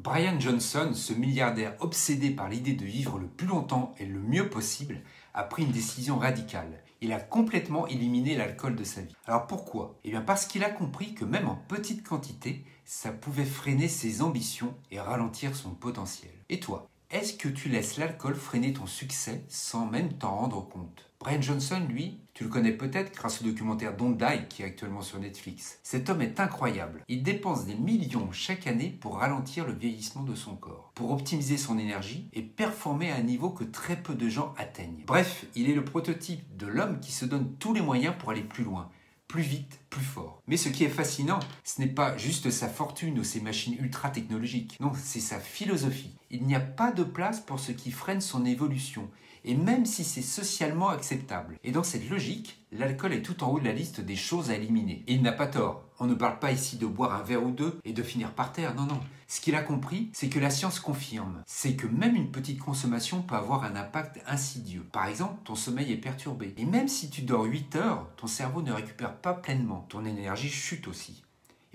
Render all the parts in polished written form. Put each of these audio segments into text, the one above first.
Brian Johnson, ce milliardaire obsédé par l'idée de vivre le plus longtemps et le mieux possible, a pris une décision radicale. Il a complètement éliminé l'alcool de sa vie. Alors pourquoi? Eh bien parce qu'il a compris que même en petite quantité, ça pouvait freiner ses ambitions et ralentir son potentiel. Et toi, est-ce que tu laisses l'alcool freiner ton succès sans même t'en rendre compte? Brian Johnson, lui, tu le connais peut-être grâce au documentaire Don't Die qui est actuellement sur Netflix. Cet homme est incroyable. Il dépense des millions chaque année pour ralentir le vieillissement de son corps, pour optimiser son énergie et performer à un niveau que très peu de gens atteignent. Bref, il est le prototype de l'homme qui se donne tous les moyens pour aller plus loin. Plus vite, plus fort. Mais ce qui est fascinant, ce n'est pas juste sa fortune ou ses machines ultra technologiques. Non, c'est sa philosophie. Il n'y a pas de place pour ce qui freine son évolution, et même si c'est socialement acceptable. Et dans cette logique, l'alcool est tout en haut de la liste des choses à éliminer. Et il n'a pas tort. On ne parle pas ici de boire un verre ou deux et de finir par terre, non. Ce qu'il a compris, c'est que la science confirme. C'est que même une petite consommation peut avoir un impact insidieux. Par exemple, ton sommeil est perturbé. Et même si tu dors 8 heures, ton cerveau ne récupère pas pleinement. Ton énergie chute aussi.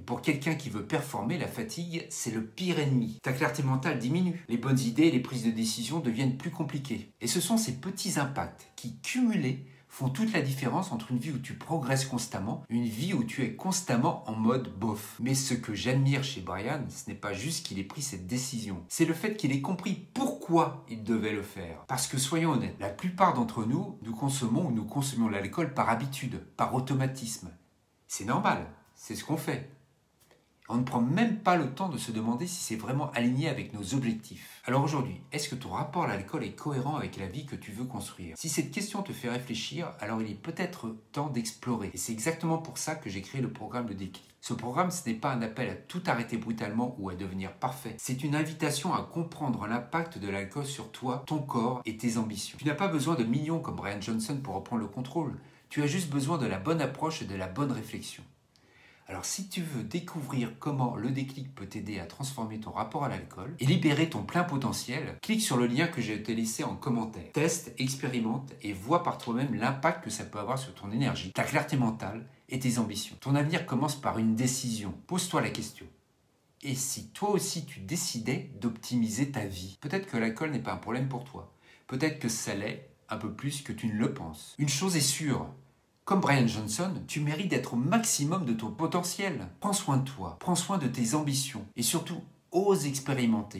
Et pour quelqu'un qui veut performer, la fatigue, c'est le pire ennemi. Ta clarté mentale diminue. Les bonnes idées et les prises de décision deviennent plus compliquées. Et ce sont ces petits impacts qui, cumulés, font toute la différence entre une vie où tu progresses constamment et une vie où tu es constamment en mode bof. Mais ce que j'admire chez Brian, ce n'est pas juste qu'il ait pris cette décision. C'est le fait qu'il ait compris pourquoi il devait le faire. Parce que soyons honnêtes, la plupart d'entre nous, nous consommons ou nous consommions l'alcool par habitude, par automatisme. C'est normal, c'est ce qu'on fait. On ne prend même pas le temps de se demander si c'est vraiment aligné avec nos objectifs. Alors aujourd'hui, est-ce que ton rapport à l'alcool est cohérent avec la vie que tu veux construire? Si cette question te fait réfléchir, alors il est peut-être temps d'explorer. Et c'est exactement pour ça que j'ai créé le programme Le Déclic. Ce programme, ce n'est pas un appel à tout arrêter brutalement ou à devenir parfait. C'est une invitation à comprendre l'impact de l'alcool sur toi, ton corps et tes ambitions. Tu n'as pas besoin de millions comme Brian Johnson pour reprendre le contrôle. Tu as juste besoin de la bonne approche et de la bonne réflexion. Alors si tu veux découvrir comment le déclic peut t'aider à transformer ton rapport à l'alcool et libérer ton plein potentiel, clique sur le lien que je t'ai laissé en commentaire. Teste, expérimente et vois par toi-même l'impact que ça peut avoir sur ton énergie, ta clarté mentale et tes ambitions. Ton avenir commence par une décision. Pose-toi la question. Et si toi aussi tu décidais d'optimiser ta vie? Peut-être que l'alcool n'est pas un problème pour toi. Peut-être que ça l'est un peu plus que tu ne le penses. Une chose est sûre. Comme Brian Johnson, tu mérites d'être au maximum de ton potentiel. Prends soin de toi, prends soin de tes ambitions et surtout, ose expérimenter.